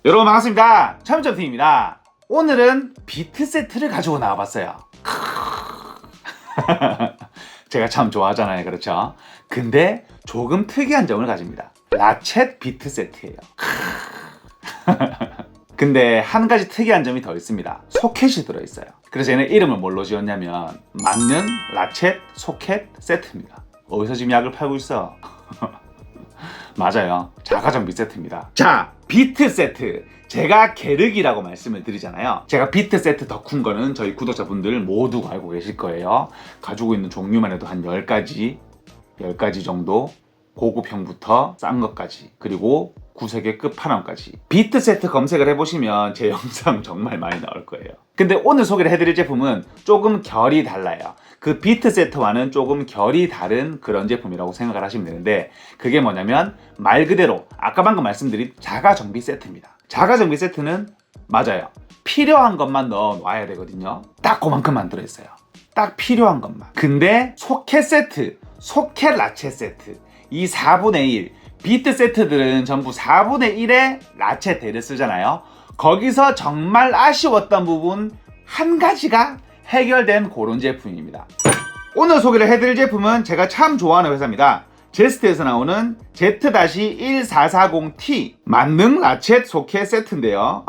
여러분 반갑습니다. 참점팀입니다. 오늘은 비트 세트를 가지고 나와봤어요. 제가 참 좋아하잖아요, 그렇죠? 근데 조금 특이한 점을 가집니다. 라쳇 비트 세트예요. 근데 한 가지 특이한 점이 더 있습니다. 소켓이 들어있어요. 그래서 얘는 이름을 뭘로 지었냐면 맞는 라쳇 소켓 세트입니다. 어디서 지금 약을 팔고 있어? 맞아요. 자가정비 세트입니다. 자, 비트 세트. 제가 게르기라고 말씀을 드리잖아요. 제가 비트 세트 덕후인 거는 저희 구독자분들 모두 알고 계실 거예요. 가지고 있는 종류만 해도 한 10가지 정도, 고급형부터 싼 것까지, 그리고 구색의 끝판왕까지. 비트 세트 검색을 해보시면 제 영상 정말 많이 나올 거예요. 근데 오늘 소개를 해드릴 제품은 조금 결이 달라요. 그 비트 세트와는 조금 결이 다른 그런 제품이라고 생각을 하시면 되는데, 그게 뭐냐면 말 그대로 아까 방금 말씀드린 자가정비 세트입니다. 자가정비 세트는 맞아요. 필요한 것만 넣어놔야 되거든요. 딱 그만큼만 들어있어요. 딱 필요한 것만. 근데 소켓 세트, 소켓 라쳇 세트, 이 4분의 1, 비트 세트들은 전부 4분의 1의 라쳇 대를 쓰잖아요. 거기서 정말 아쉬웠던 부분 한 가지가 해결된 그런 제품입니다. 오늘 소개를 해드릴 제품은 제가 참 좋아하는 회사입니다. 제스트에서 나오는 Z-1440T 만능 라쳇 소켓 세트인데요.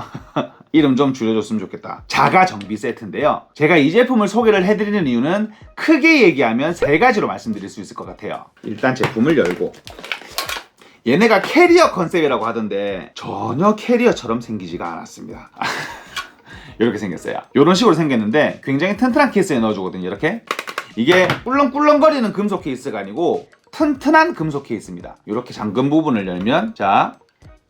이름 좀 줄여줬으면 좋겠다. 자가정비 세트인데요. 제가 이 제품을 소개를 해드리는 이유는 크게 얘기하면 3가지로 말씀드릴 수 있을 것 같아요. 일단 제품을 열고, 얘네가 캐리어 컨셉이라고 하던데 전혀 캐리어처럼 생기지가 않았습니다. 이렇게 생겼어요. 이런 식으로 생겼는데 굉장히 튼튼한 케이스에 넣어주거든요. 이렇게. 이게 꿀렁꿀렁거리는 금속 케이스가 아니고 튼튼한 금속 케이스입니다. 이렇게 잠금 부분을 열면, 자,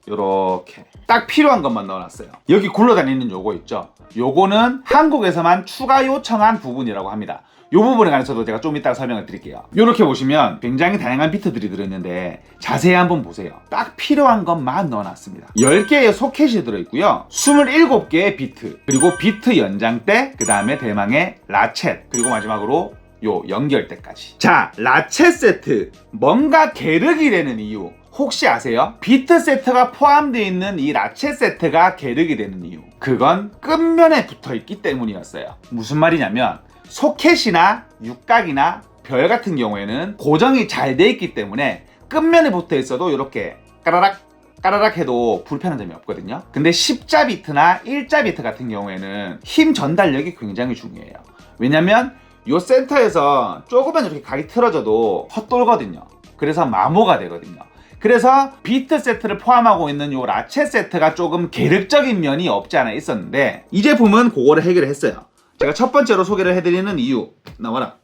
요렇게 딱 필요한 것만 넣어놨어요. 여기 굴러다니는 요거 있죠? 요거는 한국에서만 추가 요청한 부분이라고 합니다. 요 부분에 관해서도 제가 좀 이따가 설명을 드릴게요. 요렇게 보시면 굉장히 다양한 비트들이 들어있는데 자세히 한번 보세요. 딱 필요한 것만 넣어놨습니다. 10개의 소켓이 들어있고요. 27개의 비트, 그리고 비트 연장대, 그 다음에 대망의 라쳇, 그리고 마지막으로 요 연결대까지. 자, 라쳇 세트. 뭔가 게르기 되는 이유 혹시 아세요? 비트 세트가 포함되어 있는 이 라쳇 세트가 게르기 되는 이유, 그건 끝면에 붙어있기 때문이었어요. 무슨 말이냐면 소켓이나 육각이나 별 같은 경우에는 고정이 잘 돼 있기 때문에 끝면에 붙어 있어도 이렇게 까라락 까라락 해도 불편한 점이 없거든요. 근데 십자 비트나 일자 비트 같은 경우에는 힘 전달력이 굉장히 중요해요. 왜냐면 요 센터에서 조금만 이렇게 각이 틀어져도 헛돌거든요. 그래서 마모가 되거든요. 그래서 비트 세트를 포함하고 있는 요 라쳇 세트가 조금 계륵적인 면이 없지 않아 있었는데, 이 제품은 그거를 해결을 했어요. 제가 첫 번째로 소개를 해드리는 이유, 나와라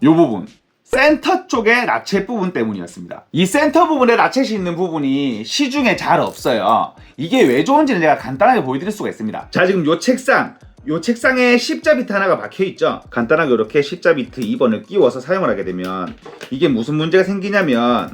요 부분, 센터 쪽의 라쳇 부분 때문이었습니다. 이 센터 부분에 라쳇이 있는 부분이 시중에 잘 없어요. 이게 왜 좋은지는 제가 간단하게 보여드릴 수가 있습니다. 자, 지금 요 책상에 십자 비트 하나가 박혀있죠. 간단하게 이렇게 십자 비트 2번을 끼워서 사용을 하게 되면 이게 무슨 문제가 생기냐면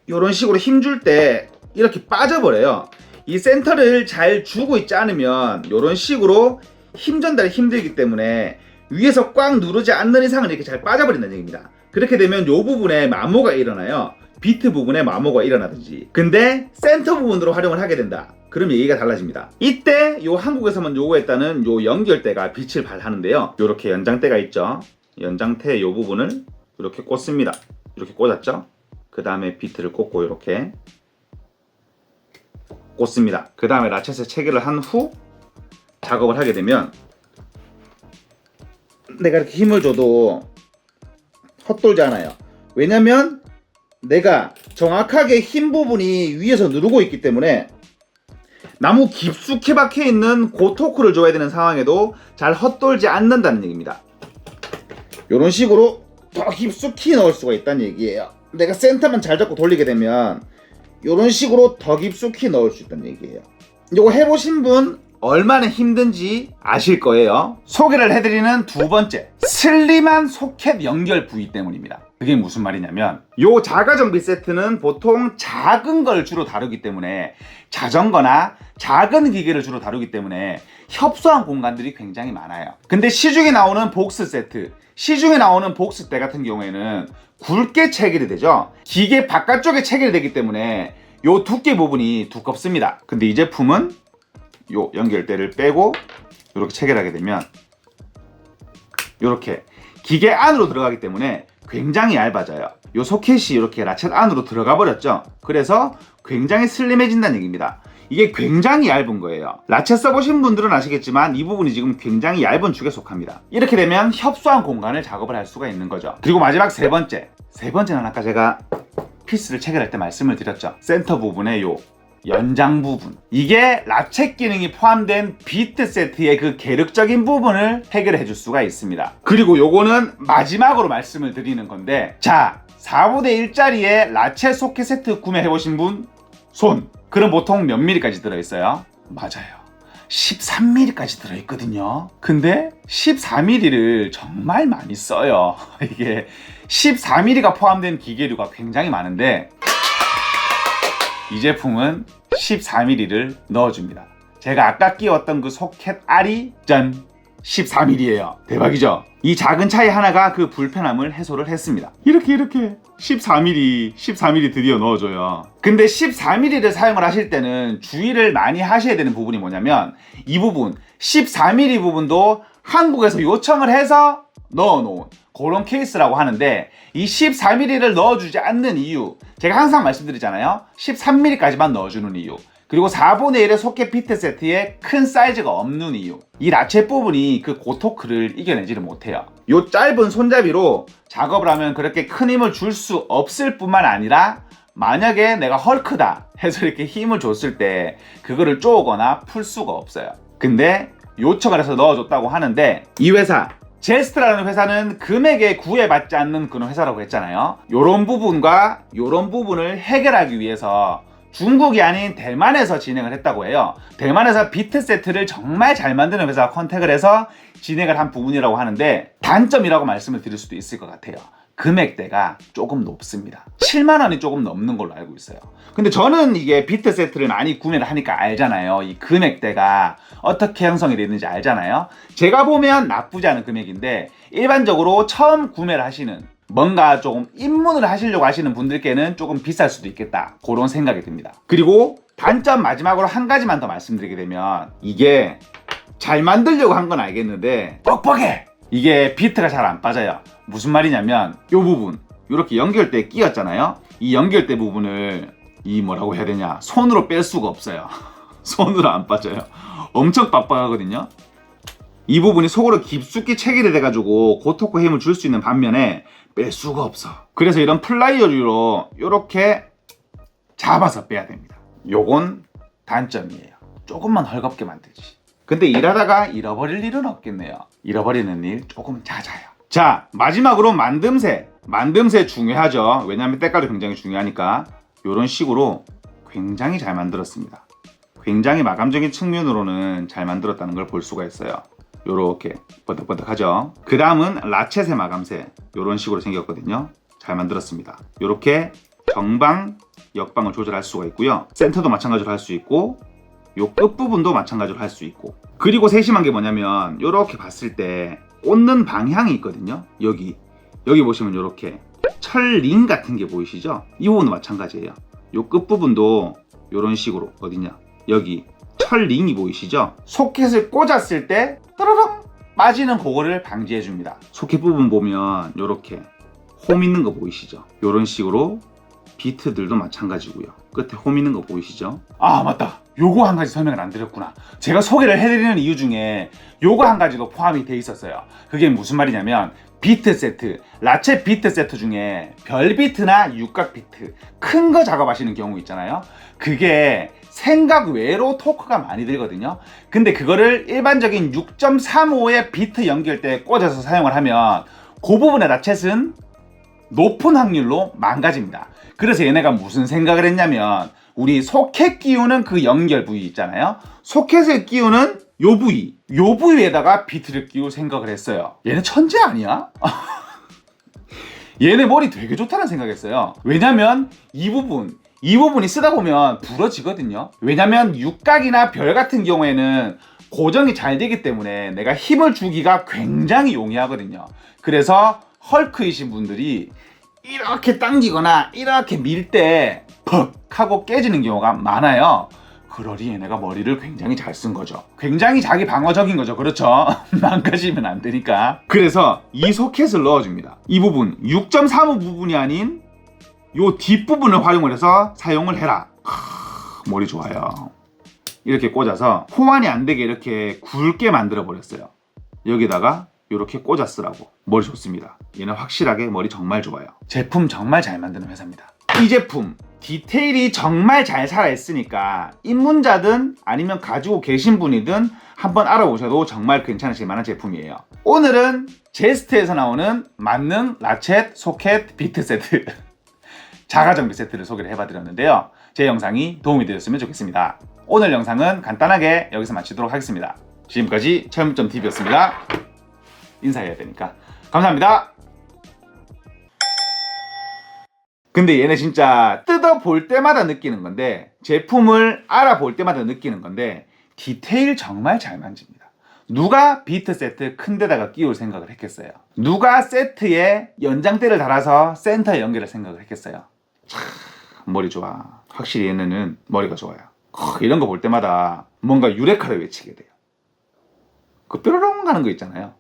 이런 식으로 힘줄 때 이렇게 빠져버려요. 이 센터를 잘 주고 있지 않으면 이런 식으로 힘 전달이 힘들기 때문에 위에서 꽉 누르지 않는 이상은 이렇게 잘 빠져버린다는 얘기입니다. 그렇게 되면 이 부분에 마모가 일어나요. 비트 부분에 마모가 일어나든지. 근데 센터 부분으로 활용을 하게 된다. 그럼 얘기가 달라집니다. 이때 요 한국에서만 요구했다는 요 연결대가 빛을 발하는데요. 요렇게 연장대가 있죠. 연장대 요 부분을 이렇게 꽂습니다. 이렇게 꽂았죠. 그 다음에 비트를 꽂고 이렇게 꽂습니다. 그 다음에 라쳇에 체결을 한 후 작업을 하게 되면 내가 이렇게 힘을 줘도 헛돌지 않아요. 왜냐면 내가 정확하게 힘 부분이 위에서 누르고 있기 때문에 나무 깊숙이 박혀있는 그 토크를 줘야 되는 상황에도 잘 헛돌지 않는다는 얘기입니다. 이런 식으로 더 깊숙이 넣을 수가 있다는 얘기예요. 내가 센터만 잘 잡고 돌리게 되면 이런 식으로 더 깊숙이 넣을 수 있다는 얘기예요. 이거 해보신 분 얼마나 힘든지 아실 거예요. 소개를 해드리는 두 번째, 슬림한 소켓 연결 부위 때문입니다. 그게 무슨 말이냐면 요 자가정비 세트는 보통 작은 걸 주로 다루기 때문에, 자전거나 작은 기계를 주로 다루기 때문에 협소한 공간들이 굉장히 많아요. 근데 시중에 나오는 복스 세트, 시중에 나오는 복스대 같은 경우에는 굵게 체결이 되죠. 기계 바깥쪽에 체결되기 때문에 요 두께 부분이 두껍습니다. 근데 이 제품은 요 연결대를 빼고 이렇게 체결하게 되면 이렇게 기계 안으로 들어가기 때문에 굉장히 얇아져요. 요 소켓이 이렇게 라쳇 안으로 들어가 버렸죠. 그래서 굉장히 슬림해진다는 얘기입니다. 이게 굉장히 얇은 거예요. 라쳇 써보신 분들은 아시겠지만 이 부분이 지금 굉장히 얇은 축에 속합니다. 이렇게 되면 협소한 공간을 작업을 할 수가 있는 거죠. 그리고 마지막 세 번째는 아까 제가 피스를 체결할 때 말씀을 드렸죠. 센터 부분의 요 연장 부분, 이게 라쳇 기능이 포함된 비트 세트의 그 계륵적인 부분을 해결해 줄 수가 있습니다. 그리고 요거는 마지막으로 말씀을 드리는 건데, 자, 4분의 1짜리의 라쳇 소켓 세트 구매해 보신 분 손, 그럼 보통 몇 mm까지 들어있어요? 맞아요, 13mm까지 들어있거든요. 근데 14mm를 정말 많이 써요. 이게 14mm가 포함된 기계류가 굉장히 많은데 이 제품은 14mm를 넣어줍니다. 제가 아까 끼웠던 그 소켓 알이 짠! 14mm예요. 대박이죠? 이 작은 차이 하나가 그 불편함을 해소를 했습니다. 이렇게 14mm 드디어 넣어줘요. 근데 14mm를 사용을 하실 때는 주의를 많이 하셔야 되는 부분이 뭐냐면, 이 부분 14mm 부분도 한국에서 요청을 해서 넣어놓은 그런 케이스라고 하는데, 이 14mm를 넣어주지 않는 이유, 제가 항상 말씀드리잖아요. 13mm까지만 넣어주는 이유, 그리고 4분의 1의 소켓 피트 세트에 큰 사이즈가 없는 이유, 이 라쳇 부분이 그 고토크를 이겨내지를 못해요. 요 짧은 손잡이로 작업을 하면 그렇게 큰 힘을 줄 수 없을 뿐만 아니라, 만약에 내가 헐크다 해서 이렇게 힘을 줬을 때 그거를 쪼거나 풀 수가 없어요. 근데 요청을 해서 넣어줬다고 하는데, 이 회사 제스트라는 회사는 금액에 구애받지 않는 그런 회사라고 했잖아요. 요런 부분과 요런 부분을 해결하기 위해서 중국이 아닌 대만에서 진행을 했다고 해요. 대만에서 비트 세트를 정말 잘 만드는 회사가 컨택을 해서 진행을 한 부분이라고 하는데, 단점이라고 말씀을 드릴 수도 있을 것 같아요. 금액대가 조금 높습니다. 7만 원이 조금 넘는 걸로 알고 있어요. 근데 저는 이게 비트 세트를 많이 구매를 하니까 알잖아요. 이 금액대가 어떻게 형성이 되는지 알잖아요. 제가 보면 나쁘지 않은 금액인데, 일반적으로 처음 구매를 하시는, 뭔가 조금 입문을 하시려고 하시는 분들께는 조금 비쌀 수도 있겠다, 그런 생각이 듭니다. 그리고 단점 마지막으로 한 가지만 더 말씀드리게 되면, 이게 잘 만들려고 한 건 알겠는데 뻑뻑해. 이게 비트가 잘 안 빠져요. 무슨 말이냐면, 요 부분 이렇게 연결대 끼었잖아요. 이 연결대 부분을 이 뭐라고 해야 되냐, 손으로 뺄 수가 없어요. 손으로 안 빠져요. 엄청 빡빡하거든요. 이 부분이 속으로 깊숙이 체결이 돼가지고 고토크 힘을 줄 수 있는 반면에 뺄 수가 없어. 그래서 이런 플라이어류로 이렇게 잡아서 빼야 됩니다. 요건 단점이에요. 조금만 헐겁게 만들지. 근데 일하다가 잃어버릴 일은 없겠네요. 잃어버리는 일 조금 잦아요. 자, 마지막으로 만듦새. 만듦새 중요하죠. 왜냐하면 때깔이 굉장히 중요하니까. 이런 식으로 굉장히 잘 만들었습니다. 굉장히 마감적인 측면으로는 잘 만들었다는 걸 볼 수가 있어요. 요렇게 번뜩번뜩하죠. 그 다음은 라쳇의 마감새. 요런 식으로 생겼거든요. 잘 만들었습니다. 요렇게 정방, 역방을 조절할 수가 있고요. 센터도 마찬가지로 할 수 있고, 요 끝부분도 마찬가지로 할 수 있고. 그리고 세심한 게 뭐냐면, 요렇게 봤을 때 꽂는 방향이 있거든요. 여기 보시면 요렇게 철링 같은 게 보이시죠? 이 부분도 마찬가지예요. 요 끝부분도 요런 식으로, 어디냐, 여기 철링이 보이시죠? 소켓을 꽂았을 때 또르륵 빠지는 그거를 방지해 줍니다. 소켓 부분 보면 요렇게 홈 있는 거 보이시죠? 요런 식으로 비트들도 마찬가지고요. 끝에 홈 있는 거 보이시죠? 아, 맞다. 요거 한 가지 설명을 안 드렸구나. 제가 소개를 해드리는 이유 중에 요거 한 가지도 포함이 돼 있었어요. 그게 무슨 말이냐면, 비트 세트, 라쳇 비트 세트 중에 별 비트나 육각 비트, 큰 거 작업하시는 경우 있잖아요. 그게 생각 외로 토크가 많이 들거든요. 근데 그거를 일반적인 6.35의 비트 연결대에 꽂아서 사용을 하면 그 부분의 라쳇은 높은 확률로 망가집니다. 그래서 얘네가 무슨 생각을 했냐면, 우리 소켓 끼우는 그 연결 부위 있잖아요. 소켓을 끼우는 요 부위에다가 비트를 끼울 생각을 했어요. 얘네 천재 아니야? 얘네 머리 되게 좋다는 생각했어요. 왜냐면 이 부분이 쓰다 보면 부러지거든요. 왜냐면 육각이나 별 같은 경우에는 고정이 잘 되기 때문에 내가 힘을 주기가 굉장히 용이하거든요. 그래서 헐크이신 분들이 이렇게 당기거나 이렇게 밀 때 퍽 하고 깨지는 경우가 많아요. 그러니 얘네가 머리를 굉장히 잘 쓴 거죠. 굉장히 자기 방어적인 거죠. 그렇죠? 망가지면 안 되니까. 그래서 이 소켓을 넣어줍니다. 이 부분 6.35 부분이 아닌 요 뒷부분을 활용을 해서 사용을 해라. 머리 좋아요. 이렇게 꽂아서 호환이 안 되게 이렇게 굵게 만들어 버렸어요. 여기다가 이렇게 꽂아 쓰라고. 머리 좋습니다. 얘는 확실하게 머리 정말 좋아요. 제품 정말 잘 만드는 회사입니다. 이 제품 디테일이 정말 잘 살아있으니까 입문자든 아니면 가지고 계신 분이든 한번 알아보셔도 정말 괜찮으실 만한 제품이에요. 오늘은 제스트에서 나오는 만능 라쳇 소켓 비트 세트 자가정비 세트를 소개를 해봐드렸는데요. 제 영상이 도움이 되셨으면 좋겠습니다. 오늘 영상은 간단하게 여기서 마치도록 하겠습니다. 지금까지 체험점TV였습니다. 인사해야 되니까 감사합니다. 근데 얘네 진짜 뜯어볼 때마다 느끼는 건데, 제품을 알아볼 때마다 느끼는 건데, 디테일 정말 잘 만집니다. 누가 비트 세트 큰 데다가 끼울 생각을 했겠어요? 누가 세트에 연장대를 달아서 센터에 연결할 생각을 했겠어요? 참 머리 좋아. 확실히 얘네는 머리가 좋아요. 이런 거 볼 때마다 뭔가 유레카를 외치게 돼요. 그 뾰로롱 하는 거 있잖아요.